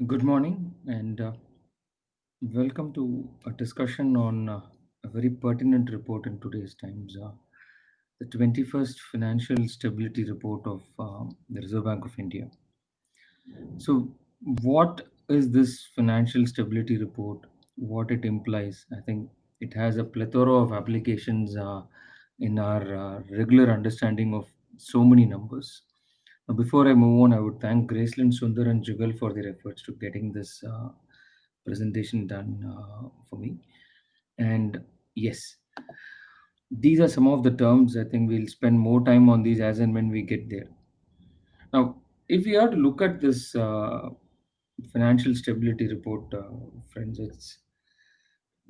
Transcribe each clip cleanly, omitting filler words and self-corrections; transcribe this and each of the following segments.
Good morning and welcome to a discussion on a very pertinent report in today's times, the 21st Financial Stability Report of the Reserve Bank of India. So, what is this Financial Stability Report? What it implies? I think it has a plethora of applications in our regular understanding of so many numbers. Before I move on, I would thank Graceland, Sundar, and Jugal for their efforts to getting this presentation done for me. And yes, these are some of the terms. I think we'll spend more time on these as and when we get there. Now, if we are to look at this financial stability report, friends, it's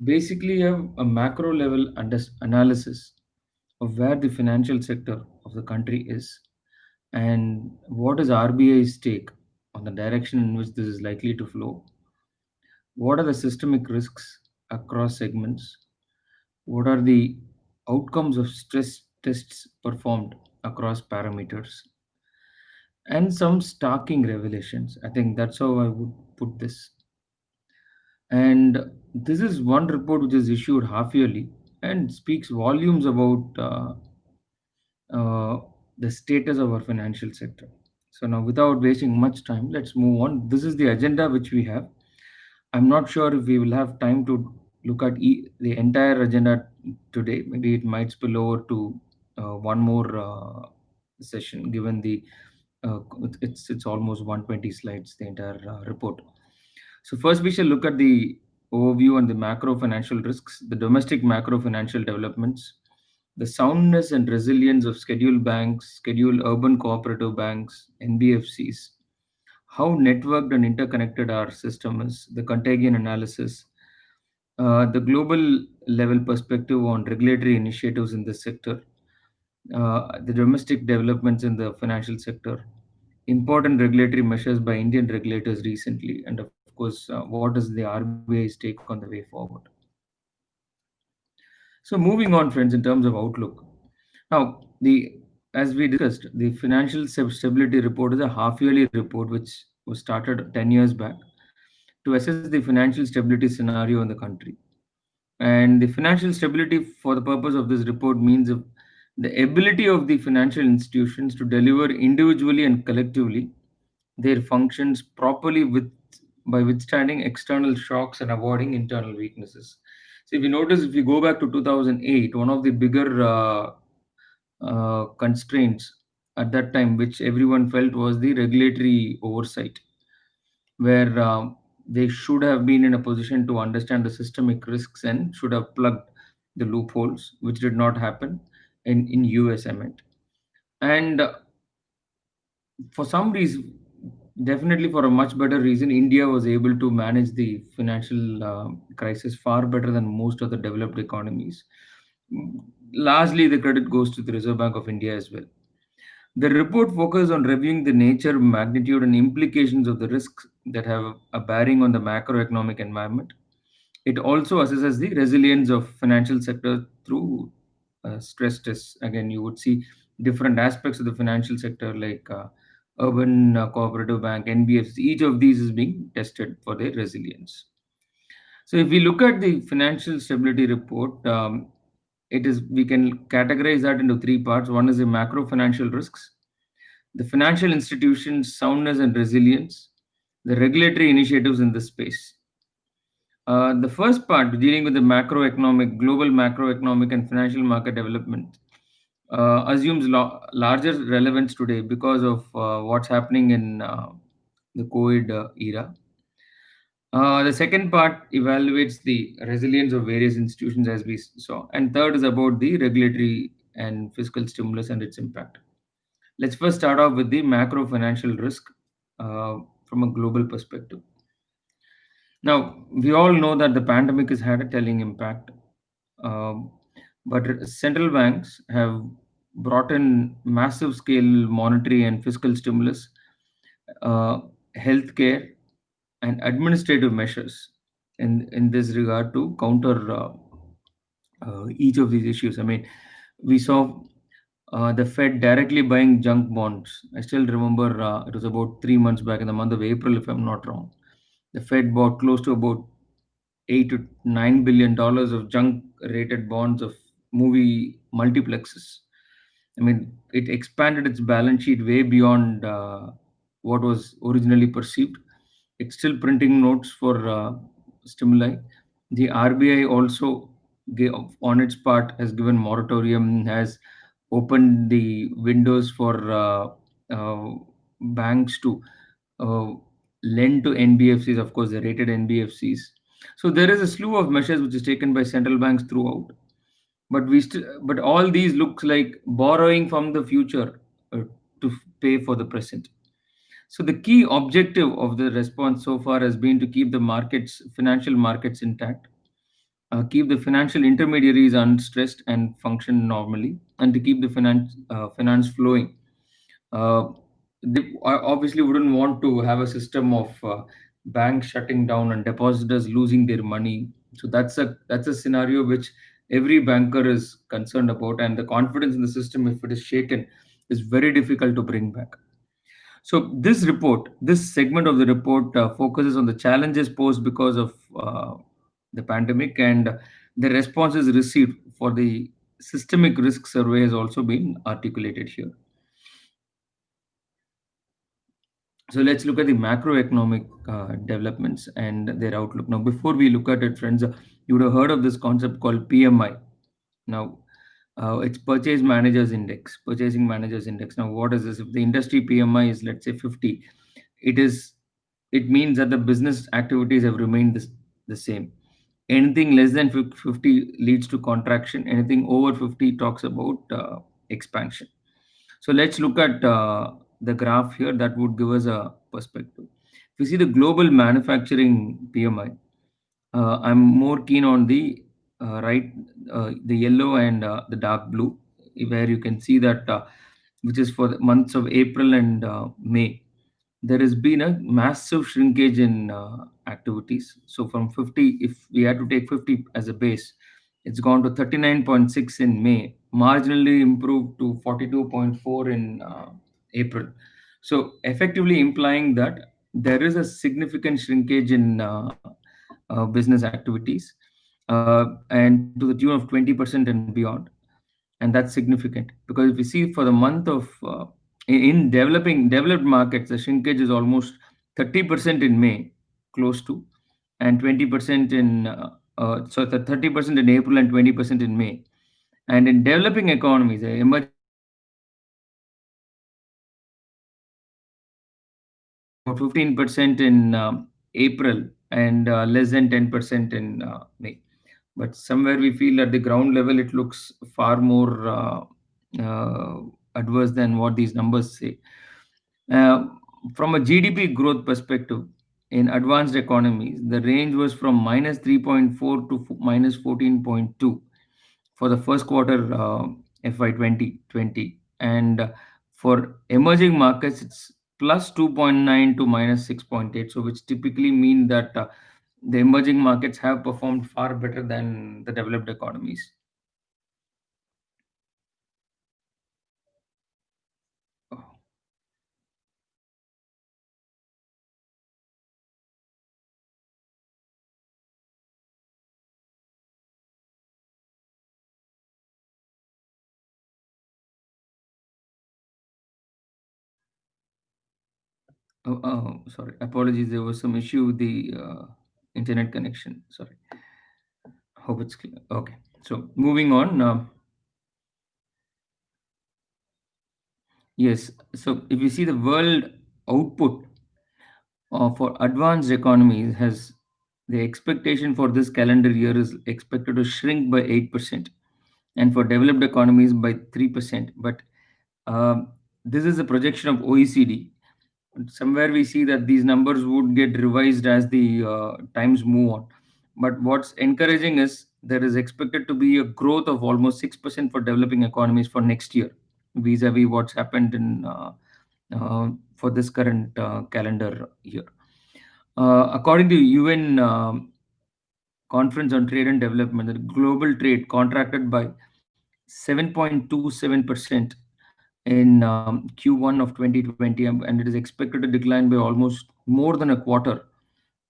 basically a macro level analysis of where the financial sector of the country is and what is RBI's take on the direction in which this is likely to flow. What are the systemic risks across segments? What are the outcomes of stress tests performed across parameters? And some starking revelations. I think that's how I would put this. And this is one report which is issued half yearly and speaks volumes about uh, the status of our financial sector. So now, without wasting much time, let's move on. This is the agenda which we have. I'm not sure if we will have time to look at the entire agenda today. Maybe it might spill over to one more session, given the it's almost 120 slides, the entire report. So first, we shall look at the overview on the macro financial risks, the domestic macro financial developments, the soundness and resilience of scheduled banks, scheduled urban cooperative banks, NBFCs, how networked and interconnected our system is, the contagion analysis, the global level perspective on regulatory initiatives in this sector, the domestic developments in the financial sector, important regulatory measures by Indian regulators recently, and of course, what is the RBI's take on the way forward. So, moving on, friends, in terms of outlook. Now, the as we discussed, the Financial Stability Report is a half-yearly report which was started 10 years back to assess the financial stability scenario in the country. And the financial stability, for the purpose of this report, means of the ability of the financial institutions to deliver individually and collectively their functions properly by withstanding external shocks and avoiding internal weaknesses. So, if you notice, if you go back to 2008, one of the bigger constraints at that time, which everyone felt, was the regulatory oversight, where they should have been in a position to understand the systemic risks and should have plugged the loopholes, which did not happen in US, I meant. And for some reason, definitely for a much better reason, India was able to manage the financial crisis far better than most of the developed economies. Mm, Largely, the credit goes to the Reserve Bank of India as well. The report focuses on reviewing the nature, magnitude, and implications of the risks that have a bearing on the macroeconomic environment. It also assesses the resilience of financial sector through stress tests. Again, you would see different aspects of the financial sector like urban cooperative bank, NBFC. Each of these is being tested for their resilience. So, if we look at the financial stability report, it is we can categorize that into three parts. One is the macro financial risks, the financial institutions' soundness and resilience, the regulatory initiatives in this space. The first part, dealing with the macroeconomic, global macroeconomic and financial market development, assumes larger relevance today because of what's happening in the COVID era. The second part evaluates the resilience of various institutions, as we saw. And third is about the regulatory and fiscal stimulus and its impact. Let's first start off with the macro financial risk from a global perspective. Now, we all know that the pandemic has had a telling impact, um, but central banks have brought in massive scale monetary and fiscal stimulus, uh, healthcare, and administrative measures in this regard to counter each of these issues. I mean, we saw the Fed directly buying junk bonds. I still remember it was about 3 months back in the month of April, if I'm not wrong. The Fed bought close to about $8 to $9 billion of junk rated bonds of movie multiplexes. I mean, it expanded its balance sheet way beyond what was originally perceived. It's still printing notes for stimuli. The RBI also gave, on its part, has given moratorium, has opened the windows for uh, banks to uh, lend to NBFCs, of course, the rated NBFCs. So there is a slew of measures which is taken by central banks throughout, but all these looks like borrowing from the future to pay for the present. So the key objective of the response so far has been to keep the markets, financial markets intact, keep the financial intermediaries unstressed and function normally, and to keep the finance flowing. I obviously wouldn't want to have a system of banks shutting down and depositors losing their money. So that's a scenario which every banker is concerned about, and the confidence in the system, if it is shaken, is very difficult to bring back. So this segment of the report focuses on the challenges posed because of the pandemic, and the responses received for the systemic risk survey has also been articulated here. So let's look at the macroeconomic developments and their outlook. Now, before we look at it, friends, you would have heard of this concept called PMI. Now, it's Purchasing Managers Index. Now, what is this? If the industry PMI is, let's say, 50, it is it means that the business activities have remained the same. Anything less than 50 leads to contraction. Anything over 50 talks about expansion. So let's look at the graph here that would give us a perspective. If you see the global manufacturing PMI, I'm more keen on the the yellow and the dark blue, where you can see that which is for the months of April and May. There has been a massive shrinkage in activities. So from 50, if we had to take 50 as a base, it's gone to 39.6 in May, marginally improved to 42.4 in April. So effectively implying that there is a significant shrinkage in business activities, and to the tune of 20% and beyond. And that's significant because if you see for the month of in developed markets, the shrinkage is almost 30% in May, close to, and 20% in so the 30% in April and 20% in May. And in developing economies, emerging economies, the shrinkage is about 15% in April and less than 10% in May. But somewhere we feel at the ground level it looks far more uh, adverse than what these numbers say. Uh, from a GDP growth perspective, in advanced economies, the range was from minus 3.4 to minus 14.2 for the first quarter FY 2020. And for emerging markets, it's plus 2.9 to minus 6.8. So, which typically mean that the emerging markets have performed far better than the developed economies. Sorry, apologies. There was some issue with the internet connection. Sorry. Hope it's clear. Okay. So moving on. Yes. So if you see the world output for advanced economies has the expectation for this calendar year is expected to shrink by 8%, and for developed economies by 3%. But this is a projection of OECD. Somewhere we see that these numbers would get revised as the times move on. But what's encouraging is there is expected to be a growth of almost 6% for developing economies for next year, vis-a-vis what's happened in for this current calendar year. According to UN Conference on Trade and Development, the global trade contracted by 7.27% in Q1 of 2020, and it is expected to decline by almost more than a quarter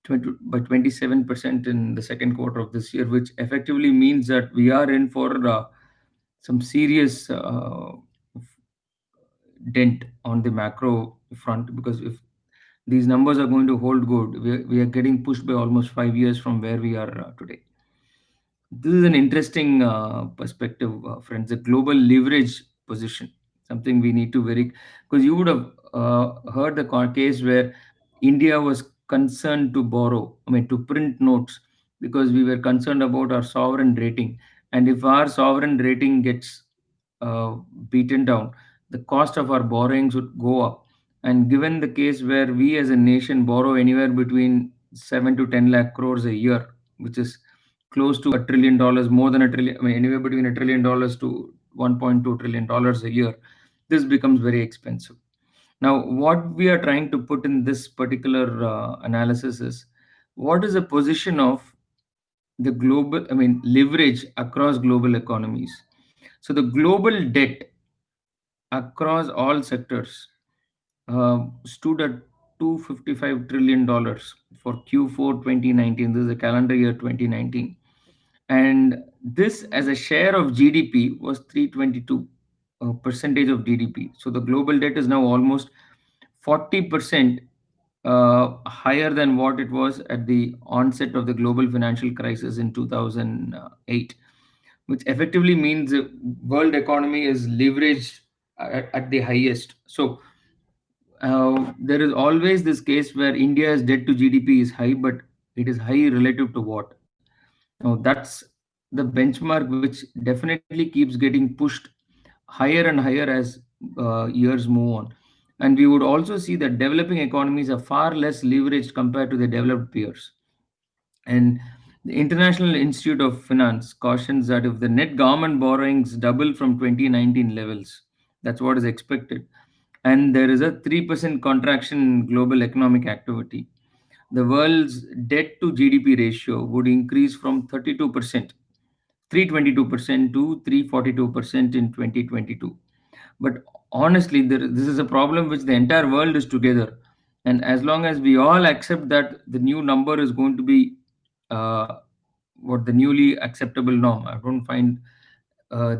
by 27% in the second quarter of this year, which effectively means that we are in for some serious dent on the macro front, because if these numbers are going to hold good, we are getting pushed by almost 5 years from where we are today. This is an interesting perspective, friends. The global leverage position, something we need to very, because you would have heard the case where India was concerned to borrow, I mean, to print notes, because we were concerned about our sovereign rating. And if our sovereign rating gets uh, beaten down, the cost of our borrowings would go up. And given the case where we as a nation borrow anywhere between 7 to 10 lakh crores a year, which is close to $1 trillion, more than a trillion, I mean, anywhere between $1 trillion to $1.2 trillion a year, this becomes very expensive. Now, what we are trying to put in this particular analysis is what is the position of the global, I mean, leverage across global economies. So, the global debt across all sectors stood at $255 trillion for Q4 2019. This is the calendar year 2019. And this as a share of GDP was 322 percentage of GDP. So the global debt is now almost 40% higher than what it was at the onset of the global financial crisis in 2008, which effectively means the world economy is leveraged at the highest. So there is always this case where India's debt to GDP is high, but it is high relative to what? Now, that's the benchmark which definitely keeps getting pushed higher and higher as years move on. And we would also see that developing economies are far less leveraged compared to the developed peers. And the International Institute of Finance cautions that if the net government borrowings double from 2019 levels, that's what is expected, and there is a 3% contraction in global economic activity, the world's debt to GDP ratio would increase from 32%, 322% to 342% in 2022. But honestly, this is a problem which the entire world is together. And as long as we all accept that the new number is going to be uh, what the newly acceptable norm, I don't find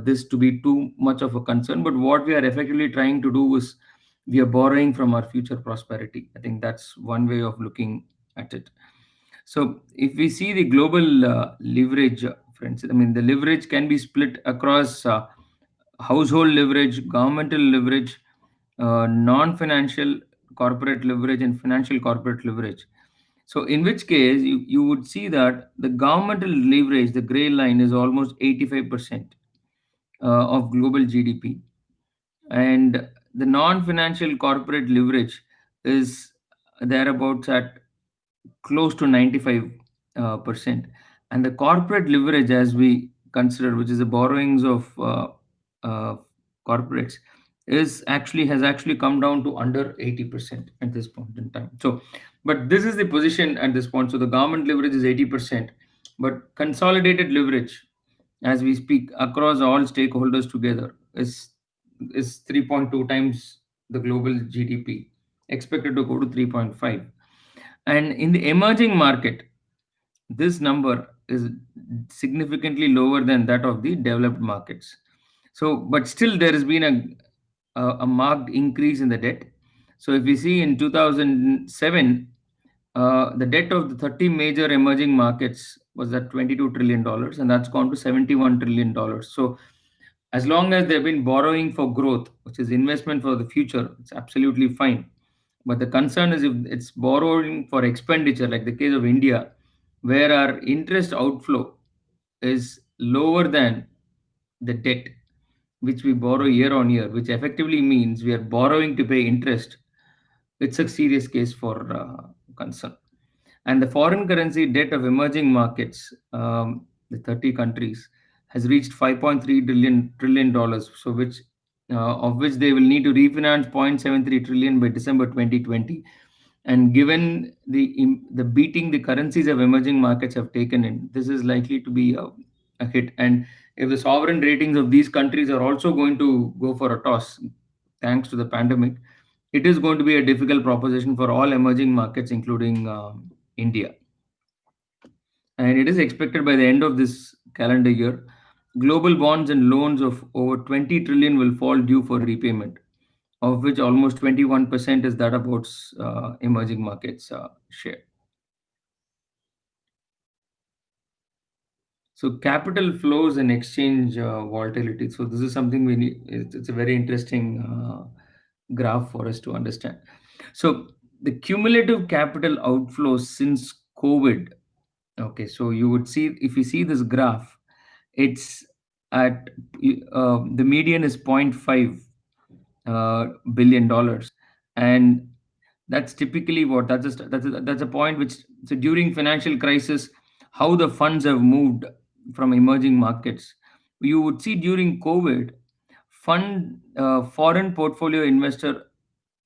this to be too much of a concern. But what we are effectively trying to do is we are borrowing from our future prosperity. I think that's one way of looking at it. So if we see the global leverage, friends, I mean, the leverage can be split across household leverage, governmental leverage, non-financial corporate leverage, and financial corporate leverage. So in which case you would see that the governmental leverage, the gray line, is almost 85% of global GDP, and the non-financial corporate leverage is thereabouts at close to 95 percent. And the corporate leverage, as we consider, which is the borrowings of uh, corporates, is actually has actually come down to under 80% at this point in time. So but this is the position at this point. So the government leverage is 80%, but consolidated leverage as we speak across all stakeholders together is 3.2 times the global GDP, expected to go to 3.5. And in the emerging market, this number is significantly lower than that of the developed markets. So, but still, there has been a marked increase in the debt. So, if we see in 2007, the debt of the 30 major emerging markets was at $22 trillion, and that's gone to $71 trillion. So, as long as they've been borrowing for growth, which is investment for the future, it's absolutely fine. But the concern is if it's borrowing for expenditure, like the case of India, where our interest outflow is lower than the debt which we borrow year on year, which effectively means we are borrowing to pay interest, it's a serious case for concern. And the foreign currency debt of emerging markets, the 30 countries, has reached 5.3 trillion dollars. So which of which they will need to refinance 0.73 trillion by December 2020. And given the beating the currencies of emerging markets have taken in, this is likely to be a hit. And if the sovereign ratings of these countries are also going to go for a toss, thanks to the pandemic, it is going to be a difficult proposition for all emerging markets, including India. And it is expected by the end of this calendar year, global bonds and loans of over 20 trillion will fall due for repayment, of which almost 21% is that about emerging markets share. So capital flows and exchange volatility. So this is something we need. It's a very interesting graph for us to understand. So the cumulative capital outflows since COVID. Okay, so you would see, if you see this graph, it's at the median is 0.5 billion dollars, and that's typically what that's a point which, so during financial crisis, how the funds have moved from emerging markets. You would see during COVID, foreign portfolio investor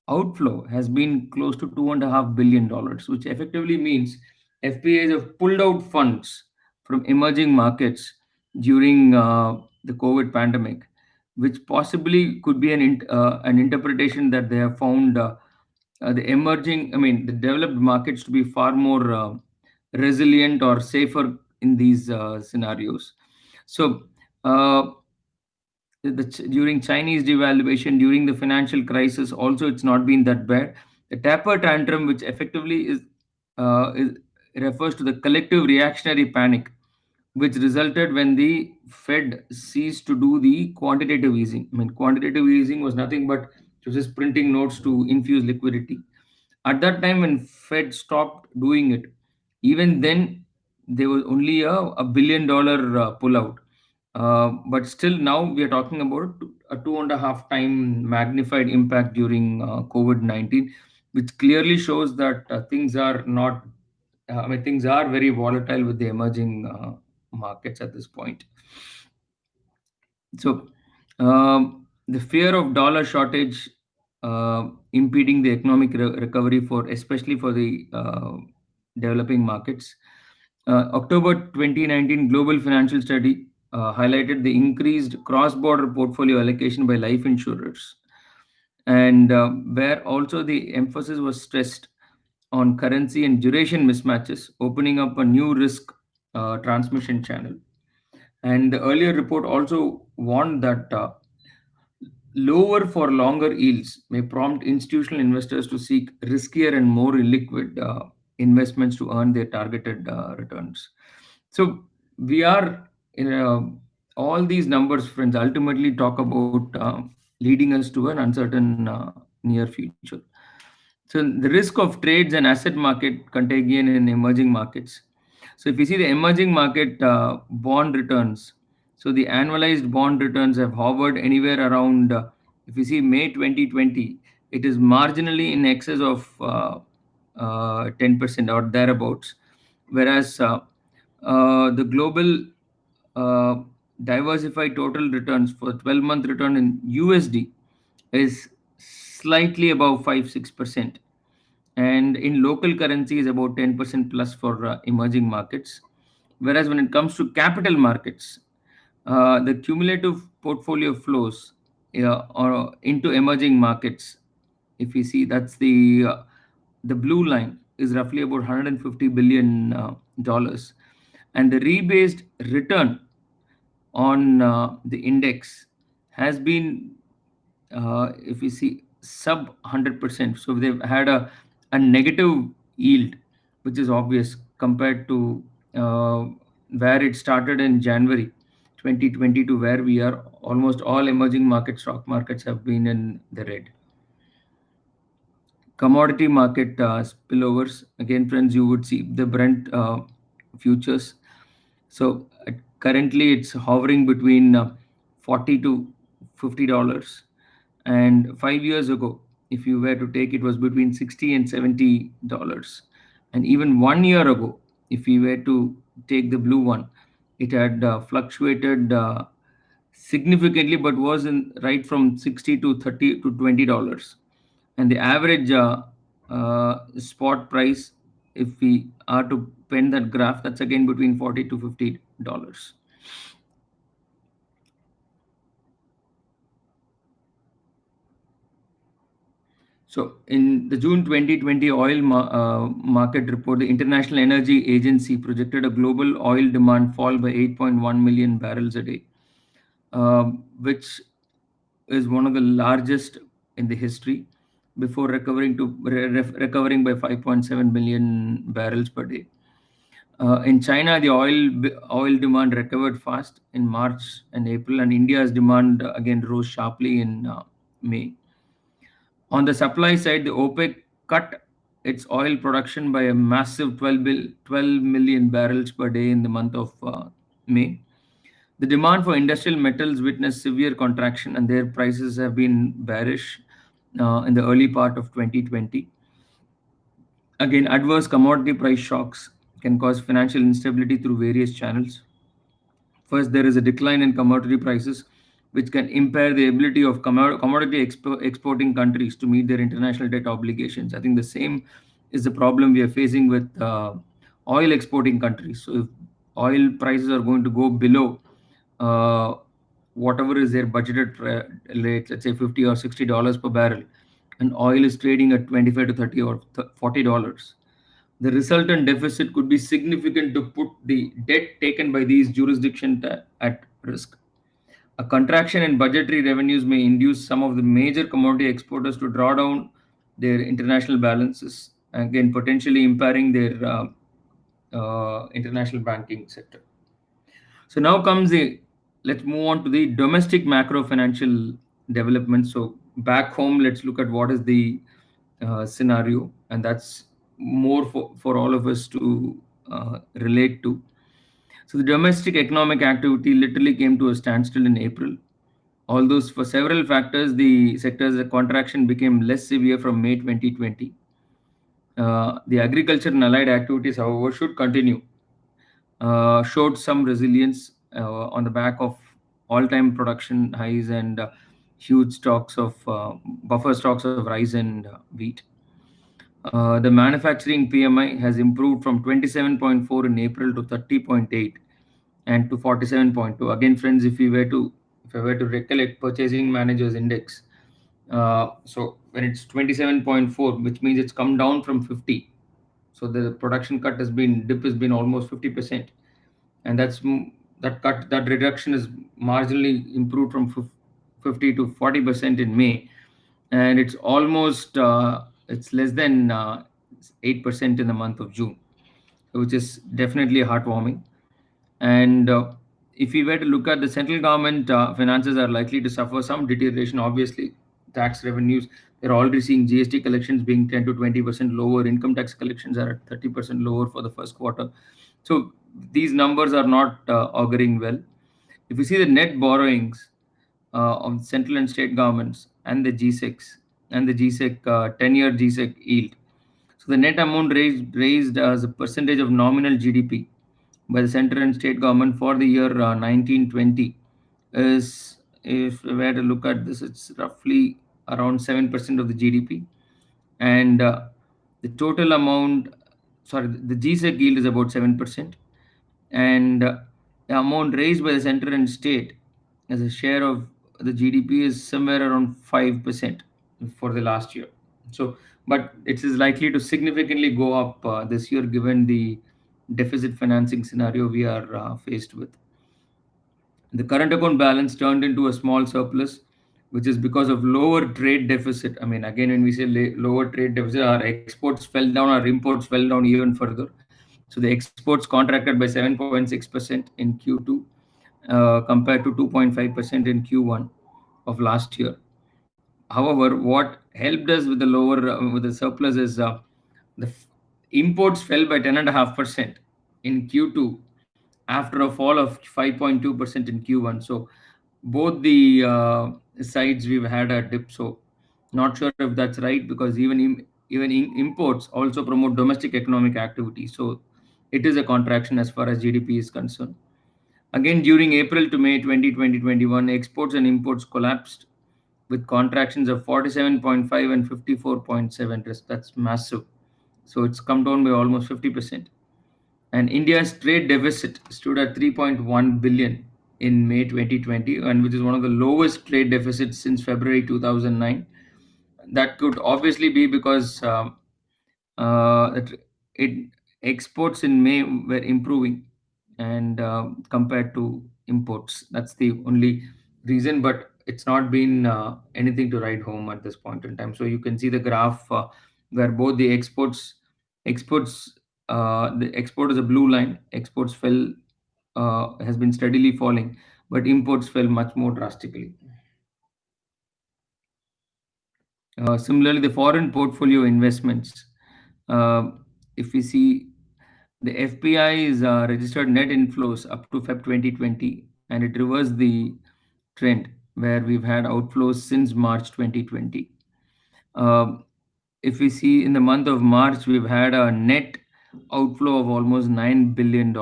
outflow has been close to $2.5 billion, which effectively means FPAs have pulled out funds from emerging markets during the COVID pandemic, which possibly could be an interpretation that they have found the developed markets to be far more resilient or safer in these scenarios. So, uh, during Chinese devaluation, during the financial crisis, also it's not been that bad. The taper tantrum, which effectively is refers to the collective reactionary panic, which resulted when the Fed ceased to do the quantitative easing. I mean, quantitative easing was nothing but just printing notes to infuse liquidity. At that time, when Fed stopped doing it, even then there was only a $1 billion pullout. But still, now we are talking about a 2.5 time magnified impact during COVID-19, which clearly shows that things are not. Things are very volatile with the emerging markets at this point. So, the fear of dollar shortage impeding the economic recovery for, especially for the developing markets. October 2019 Global Financial Study highlighted the increased cross-border portfolio allocation by life insurers, and where also the emphasis was stressed on currency and duration mismatches, opening up a new risk transmission channel. And the earlier report also warned that lower for longer yields may prompt institutional investors to seek riskier and more illiquid investments to earn their targeted returns. So we are in all these numbers, friends, ultimately talk about leading us to an uncertain near future. So the risk of trades and asset market contagion in emerging markets. So if you see the emerging market bond returns, so the annualized bond returns have hovered anywhere around, if you see May 2020, it is marginally in excess of 10% or thereabouts, whereas the global uh, diversified total returns for 12-month return in USD is slightly above 5-6%, and in local currency is about 10% plus for emerging markets. Whereas when it comes to capital markets, the cumulative portfolio flows or into emerging markets, if we see, that's the blue line is roughly about 150 billion dollars, and the rebased return on the index has been, if you see, sub 100%. So they've had a negative yield, which is obvious compared to where it started in January 2020 to where we are. Almost all emerging market stock markets have been in the red. Commodity market spillovers. Again, friends, you would see the Brent futures. So currently it's hovering between 40 to $50. And 5 years ago, if you were to take, it was between 60 and $70. And even 1 year ago, if you were to take the blue one, it had fluctuated significantly, but was in right from 60 to 30 to $20. And the average spot price, if we are to pen that graph, that's again between 40 to $50. So, in the June 2020 market report, the International Energy Agency projected a global oil demand fall by 8.1 million barrels a day, which is one of the largest in the history, before recovering by 5.7 million barrels per day. In China, the oil demand recovered fast in March and April, and India's demand again rose sharply in May. On the supply side, the OPEC cut its oil production by a massive 12 million barrels per day in the month of May. The demand for industrial metals witnessed severe contraction, and their prices have been bearish in the early part of 2020. Again, adverse commodity price shocks can cause financial instability through various channels. First, there is a decline in commodity prices, which can impair the ability of commodity exporting countries to meet their international debt obligations. I think the same is the problem we are facing with oil exporting countries. So, if oil prices are going to go below uh, whatever is their budgeted rate, let's say $50 or $60 per barrel, and oil is trading at 25 to 30 or $40, the resultant deficit could be significant to put the debt taken by these jurisdictions at risk. A contraction in budgetary revenues may induce some of the major commodity exporters to draw down their international balances, again, potentially impairing their international banking sector. So now comes the let's move on to the domestic macro financial development. So back home, let's look at what is the scenario, and that's more for all of us to relate to. So the domestic economic activity literally came to a standstill in April. Although for several factors, the sector's contraction became less severe from May 2020. The agriculture and allied activities, however, should continue showed some resilience on the back of all-time production highs and huge stocks of buffer stocks of rice and wheat. The manufacturing PMI has improved from 27.4 in April to 30.8 and to 47.2. Again, friends, if I were to recollect Purchasing Managers Index, so when it's 27.4, which means it's come down from 50. So the production dip has been almost 50%, and that reduction is marginally improved from 50 to 40% in May, and it's less than 8% in the month of June, which is definitely heartwarming. And if we were to look at the central government finances are likely to suffer some deterioration. Obviously, tax revenues, they're already seeing GST collections being 10 to 20% lower. Income tax collections are at 30% lower for the first quarter. So these numbers are not auguring well. If you see the net borrowings of central and state governments and the G6 and the GSEC 10-year GSEC yield, so the net amount raised as a percentage of nominal GDP by the central and state government for the year 1920 is, if we were to look at this, it's roughly around 7% of the GDP. And the total amount, sorry, the GSEC yield is about 7%. And the amount raised by the central and state as a share of the GDP is somewhere around 5% for the last year. So, but it is likely to significantly go up this year given the deficit financing scenario we are faced with. The current account balance turned into a small surplus, which is because of lower trade deficit. I mean, again, when we say lower trade deficit, our exports fell down, our imports fell down even further. So the exports contracted by 7.6% in Q2 compared to 2.5% in Q1 of last year. However, what helped us with the with the surplus is imports fell by 10.5% in Q2 after a fall of 5.2% in Q1. So both the sides we've had a dip. So not sure if that's right, because imports also promote domestic economic activity. So it is a contraction as far as GDP is concerned. Again, during April to May 2020-21, exports and imports collapsed with contractions of 47.5 and 54.7. That's massive. So it's come down by almost 50%. And India's trade deficit stood at 3.1 billion in May 2020, and which is one of the lowest trade deficits since February 2009. That could obviously be because it exports in May were improving, and compared to imports, that's the only reason. But it's not been anything to write home at this point in time. So you can see the graph where both the exports, the export is a blue line. Exports fell, has been steadily falling, but imports fell much more drastically. Similarly, the foreign portfolio investments, uh, if we see, the FPI's registered net inflows up to Feb 2020, and it reversed the trend where we've had outflows since March 2020. Um, if we see in the month of March, we've had a net outflow of almost $9 billion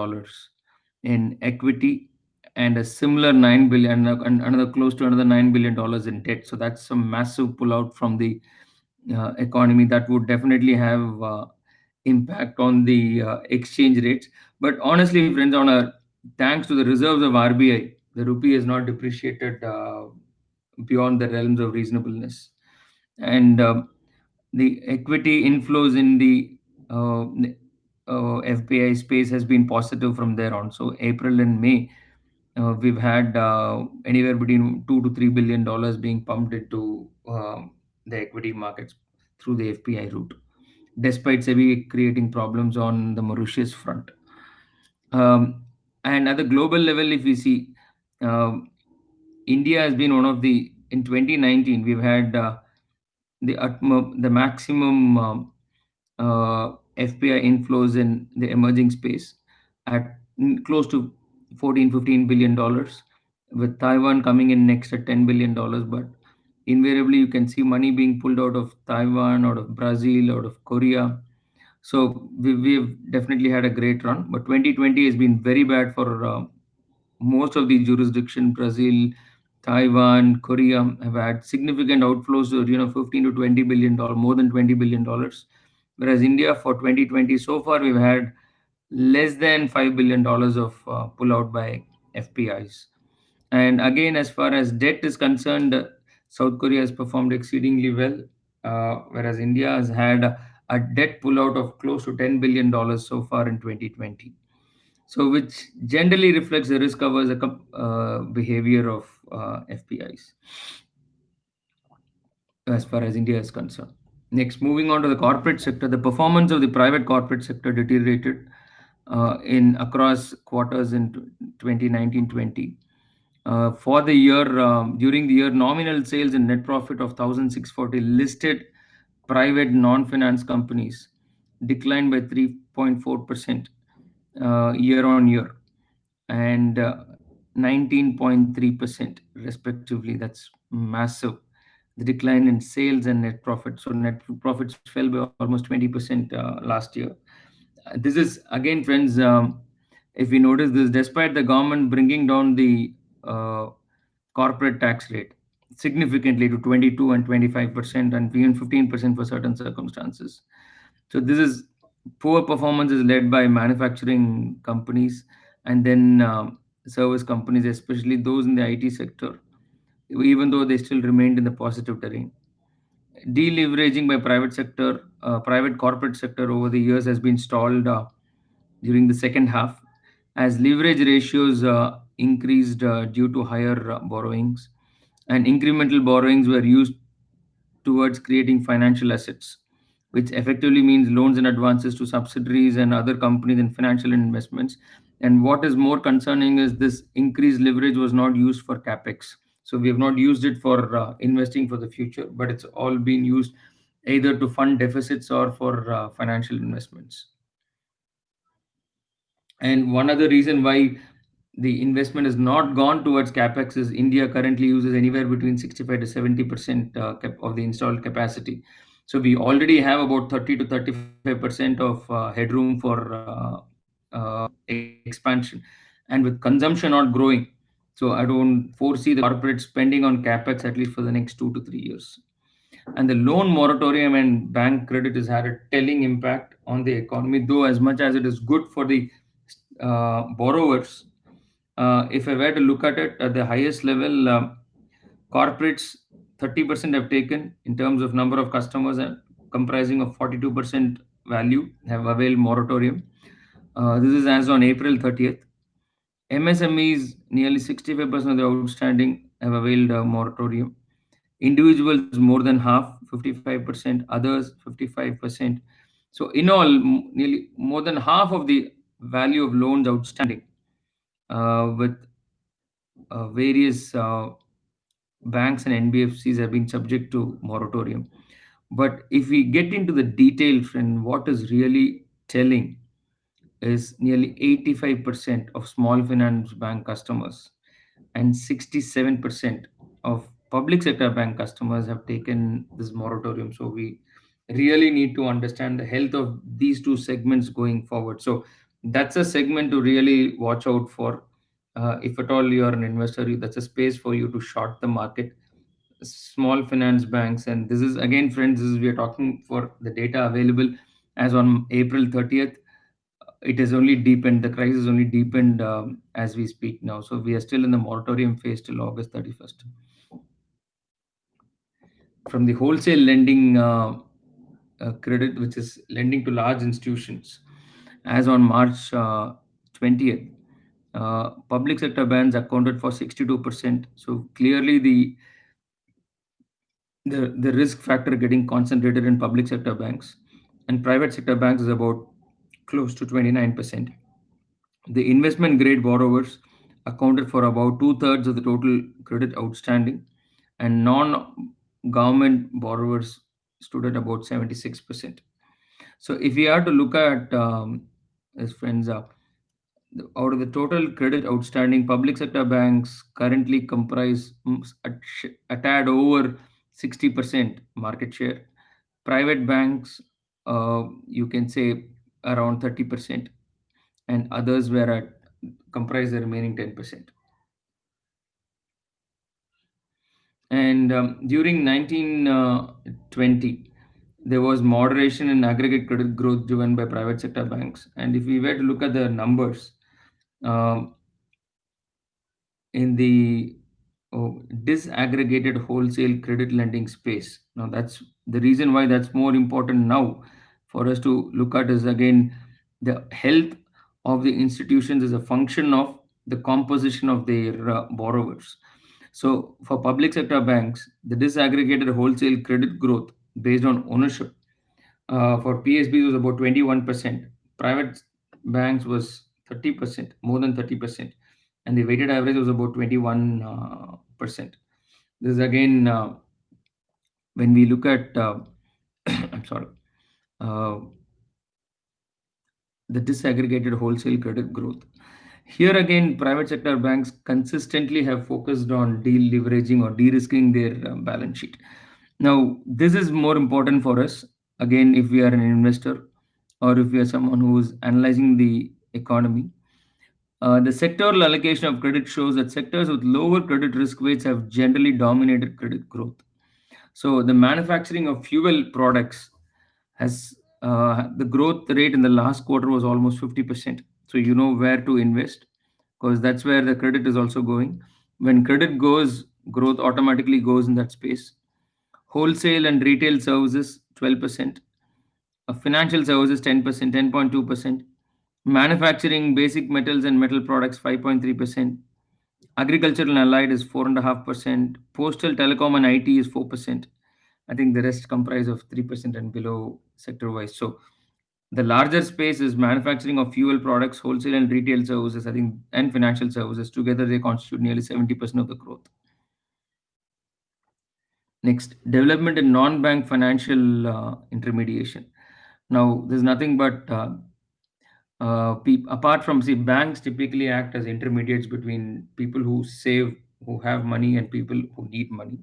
in equity, and a similar 9 billion, and another close to another $9 billion in debt. So that's a massive pullout from the economy that would definitely have impact on the exchange rates. But honestly, friends, thanks to the reserves of RBI, the rupee has not depreciated beyond the realms of reasonableness. And the equity inflows in the FPI space has been positive from there on. So April and May, we've had anywhere between $2 to $3 billion being pumped into the equity markets through the FPI route, despite SEBI creating problems on the Mauritius front. Um, and at the global level, if we see, um, India has been one of the, in 2019, we've had the maximum FPI inflows in the emerging space at close to 14, $15 billion, with Taiwan coming in next at $10 billion. But invariably, you can see money being pulled out of Taiwan, out of Brazil, out of Korea. So we've definitely had a great run, but 2020 has been very bad for most of the jurisdiction. Brazil, Taiwan, Korea have had significant outflows of 15 to $20 billion, more than $20 billion. Whereas India for 2020 so far we've had less than $5 billion of pullout by FPIs. And again, as far as debt is concerned, South Korea has performed exceedingly well, whereas India has had a debt pullout of close to $10 billion so far in 2020. So, which generally reflects the risk averse behavior of FPIs as far as India is concerned. Next, moving on to the corporate sector, the performance of the private corporate sector deteriorated in across quarters in 2019-20. For the year, during the year, nominal sales and net profit of 1,640 listed private non-finance companies declined by 3.4% year on year, and 19.3% respectively. That's massive. The decline in sales and net profit. So net profits fell by almost 20% last year. This is again, friends, if we notice this, despite the government bringing down the uh, corporate tax rate significantly to 22 and 25%, and even 15% for certain circumstances. So this is poor performance is led by manufacturing companies, and then service companies, especially those in the IT sector, even though they still remained in the positive terrain. Deleveraging by private corporate sector over the years has been stalled during the second half, as leverage ratios increased due to higher borrowings, and incremental borrowings were used towards creating financial assets, which effectively means loans and advances to subsidiaries and other companies and financial investments. And what is more concerning is this increased leverage was not used for capex. So we have not used it for investing for the future, but it's all been used either to fund deficits or for financial investments. And one other reason why the investment has not gone towards capex is India currently uses anywhere between 65 to 70% of the installed capacity. So we already have about 30 to 35% of headroom for expansion, and with consumption not growing, so I don't foresee the corporate spending on capex at least for the next 2 to 3 years. And the loan moratorium and bank credit has had a telling impact on the economy, though as much as it is good for the borrowers. If I were to look at it at the highest level, corporates 30% have taken in terms of number of customers, and comprising of 42% value have availed moratorium. This is as on April 30th. MSMEs, nearly 65% of the outstanding have availed a moratorium. Individuals, more than half, 55%, others, 55%. So, in all, nearly more than half of the value of loans outstanding with various banks and NBFCs have been subject to moratorium. But if we get into the detail, friend, what is really telling is nearly 85% of small finance bank customers and 67% of public sector bank customers have taken this moratorium. So we really need to understand the health of these two segments going forward. So that's a segment to really watch out for. If at all you're an investor, that's a space for you to short the market. Small finance banks, and this is again, friends, this is, we are talking for the data available as on April 30th. It has only deepened, the crisis only deepened as we speak now. So we are still in the moratorium phase till August 31st. From the wholesale lending credit, which is lending to large institutions, as on March 20th, public sector banks accounted for 62%. So clearly the risk factor getting concentrated in public sector banks, and private sector banks is about close to 29%. The investment grade borrowers accounted for about two-thirds of the total credit outstanding, and non-government borrowers stood at about 76%. So if we are to look at, as friends, out of the total credit outstanding, public sector banks currently comprise a tad over 60% market share. Private banks, you can say around 30%, and others were at comprise the remaining 10%. And during 1920, there was moderation in aggregate credit growth driven by private sector banks. And if we were to look at the numbers, um, in the disaggregated wholesale credit lending space. Now, that's the reason why that's more important now for us to look at is again the health of the institutions is a function of the composition of their borrowers. So, for public sector banks, the disaggregated wholesale credit growth based on ownership for PSBs was about 21%. Private banks was 30%, more than 30%, and the weighted average was about 21%. This is again when we look at I'm sorry, uh, the disaggregated wholesale credit growth. Here again, private sector banks consistently have focused on deleveraging or de-risking their balance sheet. Now, this is more important for us. Again, if we are an investor or if we are someone who is analyzing the economy, the sectoral allocation of credit shows that sectors with lower credit risk weights have generally dominated credit growth. So, the manufacturing of fuel products has the growth rate in the last quarter was almost 50%. So, you know where to invest because that's where the credit is also going. When credit goes, growth automatically goes in that space. Wholesale and retail services 12%, financial services 10%, 10.2%, manufacturing, basic metals and metal products 5.3%, agricultural and allied is 4.5%, postal, telecom and IT is 4%. I think the rest comprise of 3% and below sector wise. So the larger space is manufacturing of fuel products, wholesale and retail services, I think, and financial services. Together, they constitute nearly 70% of the growth. Next, development in non-bank financial intermediation. Now, there's nothing but apart from, see, banks typically act as intermediates between people who save, who have money, and people who need money.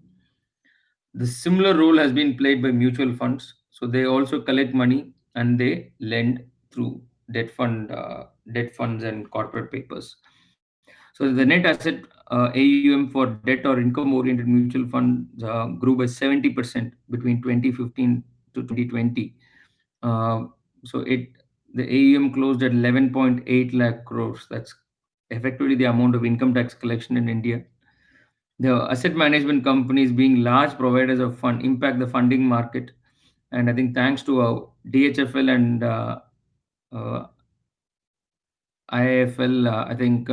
The similar role has been played by mutual funds. So they also collect money and they lend through debt funds and corporate papers. So the net asset AUM for debt or income-oriented mutual funds grew by 70% between 2015 to 2020. Uh, so the AUM closed at 11.8 lakh crores. That's effectively the amount of income tax collection in India. The asset management companies, being large providers of fund, impact the funding market. And I think thanks to DHFL and uh, IIFL, I think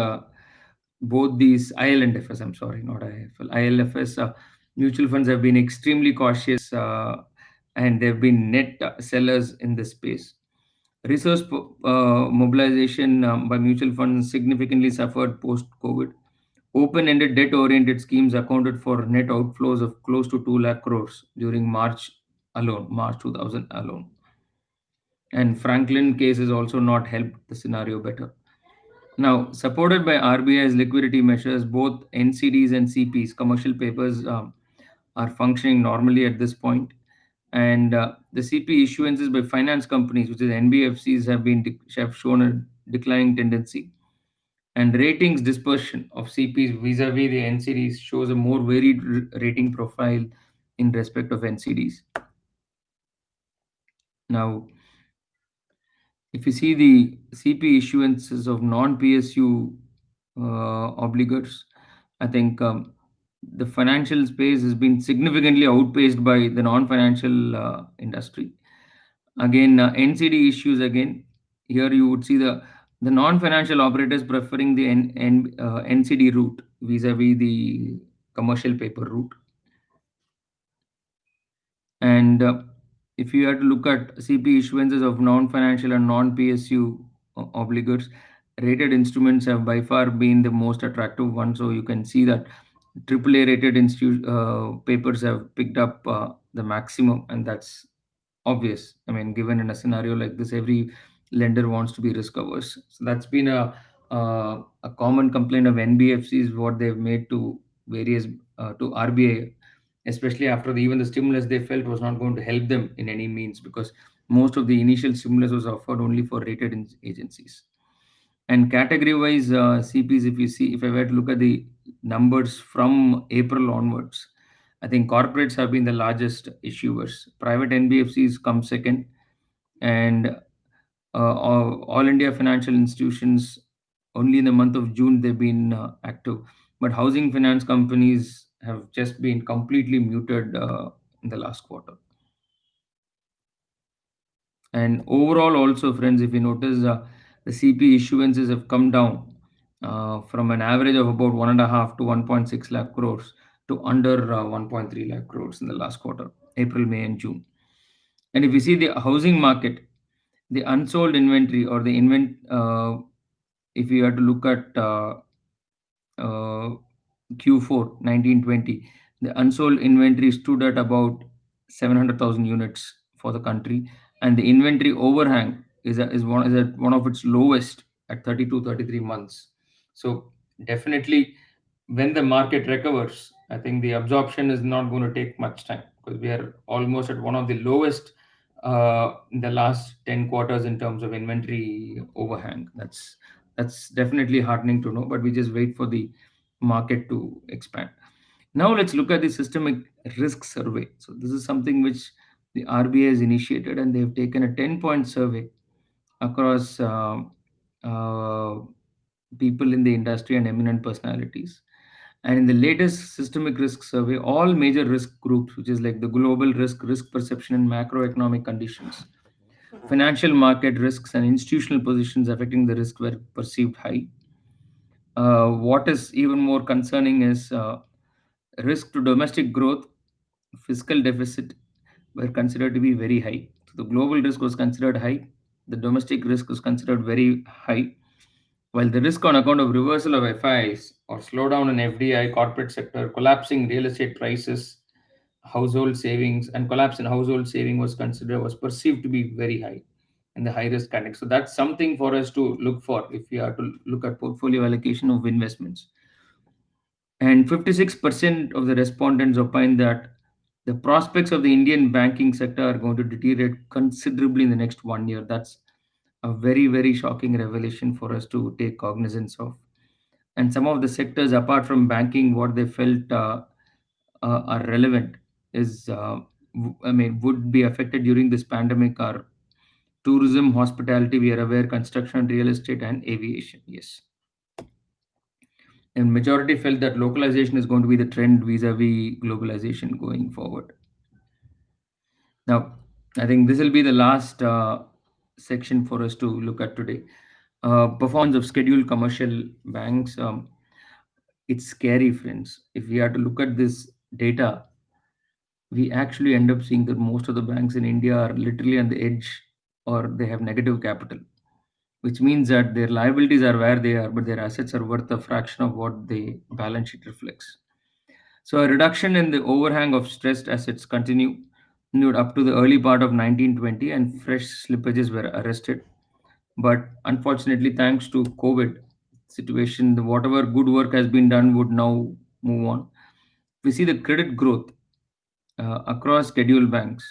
both these IL&FS, I'm sorry, not IIFL, ILFS mutual funds have been extremely cautious, and they've been net sellers in this space. Resource mobilization by mutual funds significantly suffered post COVID. Open ended debt oriented schemes accounted for net outflows of close to 2 lakh crores during March alone, March 2000 alone. And Franklin case has also not helped the scenario better. Now, supported by RBI's liquidity measures, both NCDs and CPs, commercial papers, are functioning normally at this point. And the CP issuances by finance companies, which is NBFCs, have shown a declining tendency. And ratings dispersion of CPs vis-a-vis the NCDs shows a more varied rating profile in respect of NCDs. Now, if you see the CP issuances of non-PSU obligors, I think the financial space has been significantly outpaced by the non-financial industry. Again, NCD issues again. Here you would see the non-financial operators preferring the NCD route vis-a-vis the commercial paper route. And if you had to look at CP issuances of non-financial and non-PSU obligors, rated instruments have by far been the most attractive one. So you can see that AAA rated papers have picked up the maximum, and that's obvious. I mean, given in a scenario like this, every lender wants to be risk averse. So that's been a common complaint of NBFCs, what they've made to various to RBI, especially after even the stimulus they felt was not going to help them in any means, because most of the initial stimulus was offered only for rated agencies. And category wise CPs, if you see, if I were to look at the numbers from April onwards, I think corporates have been the largest issuers. Private NBFCs come second, and all India financial institutions, only in the month of June they've been active. But housing finance companies have just been completely muted in the last quarter. And overall, also, friends, if you notice, the CP issuances have come down from an average of about 1.5 to 1.6 lakh crores to under 1.3 lakh crores in the last quarter, April, May, and June. And if you see the housing market, the unsold inventory or the if you had to look at uh, Q4 1920, the unsold inventory stood at about 700,000 units for the country, and the inventory overhang is at one of its lowest at 32-33 months. So definitely, when the market recovers, I think the absorption is not going to take much time, because we are almost at one of the lowest in the last 10 quarters in terms of inventory overhang. That's definitely heartening to know, but we just wait for the market to expand. Now let's look at the systemic risk survey. So this is something which the RBI has initiated, and they've taken a 10-point survey across uh, people in the industry and eminent personalities. And in the latest systemic risk survey, all major risk groups, which is like the global risk, risk perception, and macroeconomic conditions, financial market risks, and institutional positions affecting the risk were perceived high. What is even more concerning is risk to domestic growth, fiscal deficit were considered to be very high. So the global risk was considered high, the domestic risk was considered very high, while the risk on account of reversal of FIs or slowdown in FDI, corporate sector, collapsing real estate prices, household savings, and collapse in household saving was perceived to be very high in the high risk category. So that's something for us to look for if we are to look at portfolio allocation of investments. And 56% of the respondents opine that the prospects of the Indian banking sector are going to deteriorate considerably in the next 1 year. That's a very, very shocking revelation for us to take cognizance of. And some of the sectors apart from banking, what they felt are relevant is, I mean, would be affected during this pandemic are tourism, hospitality, we are aware, construction, real estate, and aviation. Yes. And majority felt that localization is going to be the trend vis-a-vis globalization going forward. Now, I think this will be the last section for us to look at today. Performance of scheduled commercial banks. It's scary, friends. If we are to look at this data, we actually end up seeing that most of the banks in India are literally on the edge, or they have negative capital, which means that their liabilities are where they are, but their assets are worth a fraction of what the balance sheet reflects. So a reduction in the overhang of stressed assets continued up to the early part of 1920, and fresh slippages were arrested. But unfortunately, thanks to COVID situation, whatever good work has been done would now move on. We see the credit growth across scheduled banks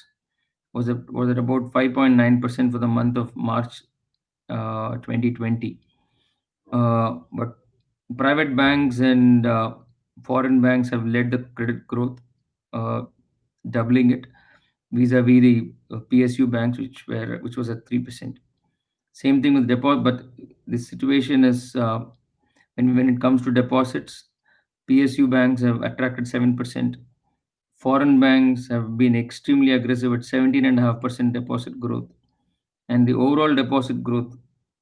was at about 5.9% for the month of March 2020. But private banks and foreign banks have led the credit growth, uh, doubling it vis-a-vis the PSU banks, which was at 3%. Same thing with deposit, but the situation is when it comes to deposits, PSU banks have attracted 7%. Foreign banks have been extremely aggressive at 17.5% deposit growth, and the overall deposit growth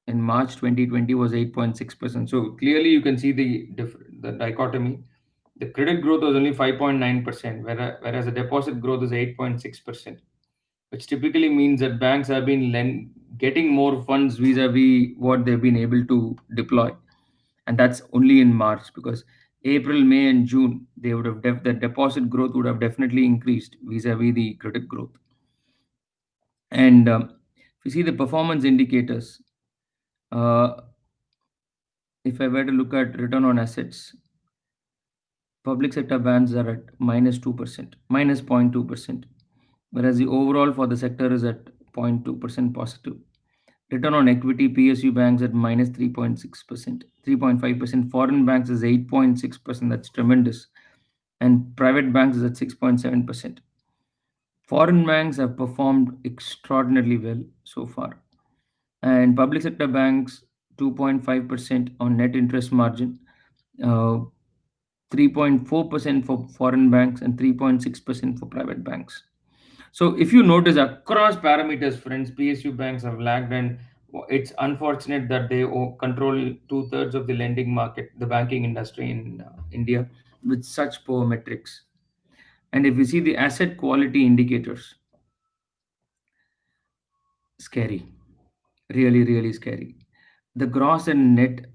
in March 2020 was 8.6%. So clearly, you can see the dichotomy. The credit growth was only 5.9%, whereas the deposit growth is 8.6%, which typically means that banks have been getting more funds vis-a-vis what they've been able to deploy, and that's only in March, because April, May, and June they would have the deposit growth would have definitely increased vis-a-vis the credit growth. And if you see the performance indicators, uh, if I were to look at return on assets, public sector bands are at -2%, minus 0.2%, whereas the overall for the sector is at 0.2% positive. Return on equity, PSU banks at minus 3.6%, 3.5%. Foreign banks is 8.6%. That's tremendous. And private banks is at 6.7%. Foreign banks have performed extraordinarily well so far. And public sector banks, 2.5% on net interest margin, uh, 3.4% for foreign banks, and 3.6% for private banks. So if you notice across parameters, friends, PSU banks have lagged, and it's unfortunate that they control two-thirds of the lending market, the banking industry in India, with such poor metrics. And if you see the asset quality indicators, scary, really, really scary. The gross and net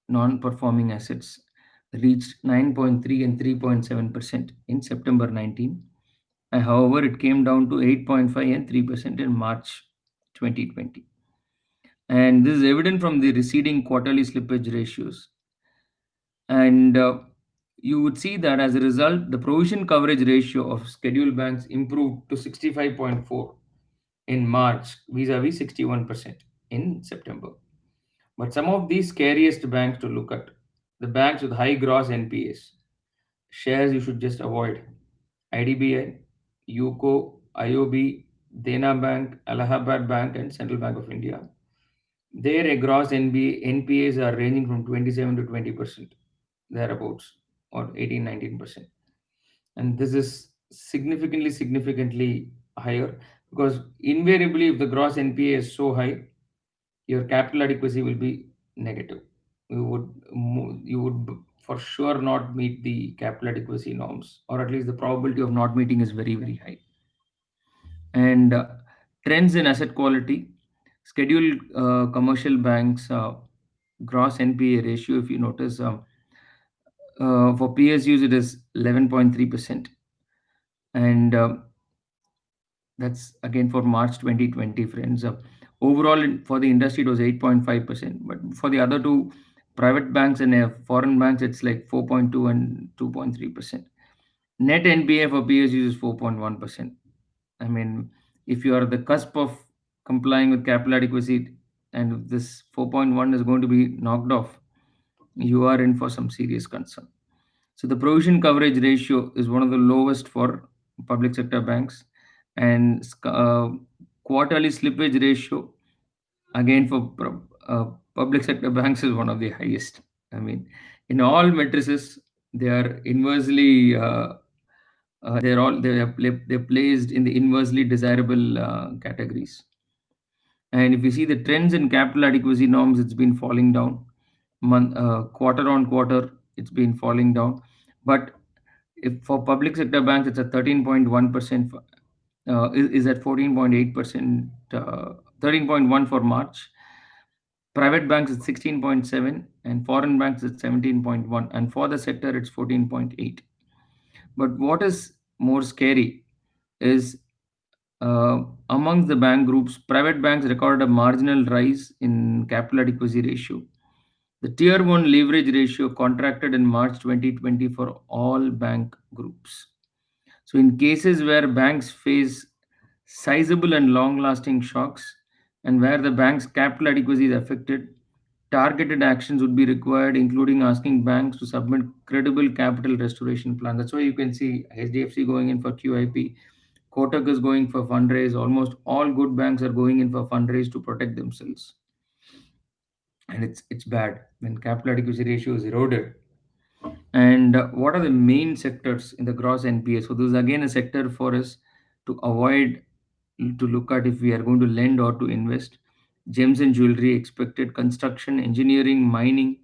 non-performing assets reached 9.3 and 3.7% in September 19. However, it came down to 8.5 and 3% in March 2020. And this is evident from the receding quarterly slippage ratios. And you would see that as a result, the provision coverage ratio of scheduled banks improved to 65.4 in March vis-a-vis 61% in September. But some of these scariest banks to look at, the banks with high gross NPAs, shares you should just avoid: IDBI, UCO, IOB, Dena Bank, Allahabad Bank, and Central Bank of India. Their gross NPAs are ranging from 27 to 20%, thereabouts, or 18, 19%. And this is significantly higher, because invariably, if the gross NPA is so high, your capital adequacy will be negative. You would for sure not meet the capital adequacy norms, or at least the probability of not meeting is very, very high. And trends in asset quality, scheduled commercial banks gross NPA ratio, if you notice, for PSUs it is 11.3%, and that's again for March 2020, friends. Overall, for the industry, it was 8.5%, but for the other two, private banks and foreign banks, it's like 4.2 and 2.3%. Net NPA for PSUs is 4.1%. I mean, if you are at the cusp of complying with capital adequacy, and if this 4.1 is going to be knocked off, you are in for some serious concern. So the provision coverage ratio is one of the lowest for public sector banks, and quarterly slippage ratio, again for public sector banks, is one of the highest. I mean, In all matrices, they are inversely they're placed in the inversely desirable categories. And if you see the trends in capital adequacy norms, it's been falling down. Quarter on quarter, it's been falling down. But if for public sector banks, it's at 13.1%, is at 14.8%, 13.1 for March. Private banks is 16.7, and foreign banks is 17.1, and for the sector it's 14.8. But what is more scary is, amongst the bank groups, private banks recorded a marginal rise in capital adequacy ratio. The Tier 1 leverage ratio contracted in March 2020 for all bank groups. So, in cases where banks face sizable and long lasting shocks, and where the bank's capital adequacy is affected, targeted actions would be required, including asking banks to submit credible capital restoration plans. That's why you can see HDFC going in for QIP, Kotak is going for fundraise. Almost all good banks are going in for fundraise to protect themselves. And it's bad when capital adequacy ratio is eroded. And what are the main sectors in the gross NPA? So this is again a sector for us to avoid, to look at if we are going to lend or to invest. Gems and jewelry expected, construction, engineering, mining,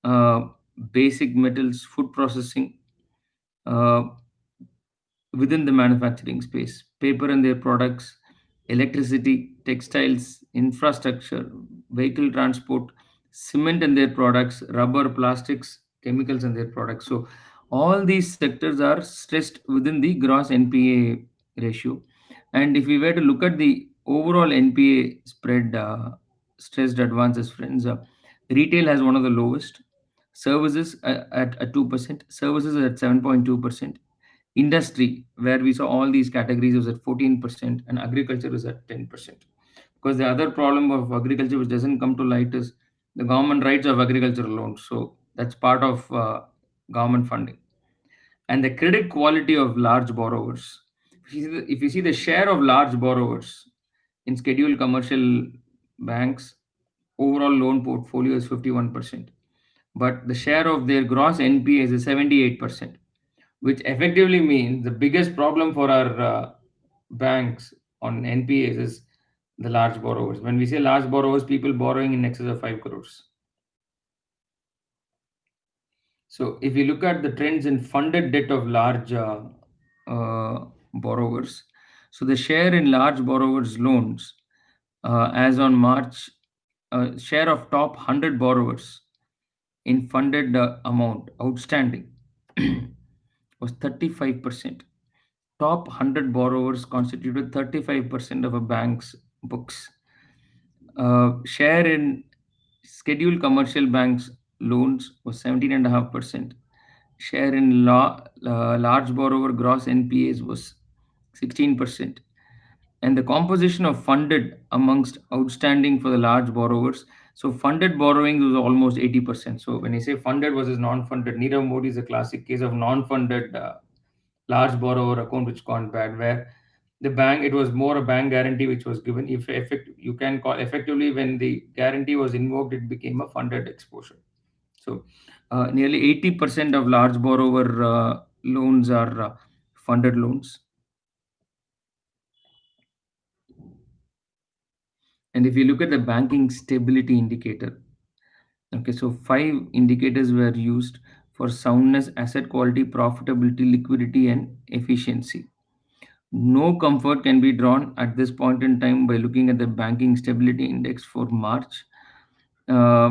uh, basic metals, food processing, uh, within the manufacturing space, paper and their products, electricity, textiles, infrastructure, vehicle transport, cement and their products, rubber, plastics, chemicals and their products. So, all these sectors are stressed within the gross NPA ratio. And if we were to look at the overall NPA spread, stressed advances, friends, retail has one of the lowest. Services at 2%, services are at 7.2%. Industry, where we saw all these categories, was at 14%, and agriculture is at 10%. Because the other problem of agriculture, which doesn't come to light, is the government writes of agricultural loans. So that's part of government funding. And the credit quality of large borrowers. If you see the share of large borrowers in scheduled commercial banks, overall loan portfolio is 51%. But the share of their gross NPAs is 78%, which effectively means the biggest problem for our banks on NPAs is the large borrowers. When we say large borrowers, people borrowing in excess of 5 crores. So, if you look at the trends in funded debt of large borrowers, so the share in large borrowers' loans, as on March, share of top 100 borrowers in funded amount outstanding was 35%. Top 100 borrowers constituted 35% of a bank's books. Share in scheduled commercial banks loans was 17.5%. Share in large borrower gross NPAs was 16%. And the composition of funded amongst outstanding for the large borrowers. So funded borrowings was almost 80%. So when I say funded versus non-funded, Nirav Modi is a classic case of non-funded large borrower account which gone bad, where the bank, it was more a bank guarantee which was given. If effect, you can call effectively, when the guarantee was invoked, it became a funded exposure. So nearly 80% of large borrower loans are funded loans. And if you look at the banking stability indicator, okay, so five indicators were used for soundness, asset quality, profitability, liquidity, and efficiency. No comfort can be drawn at this point in time by looking at the banking stability index for March, uh,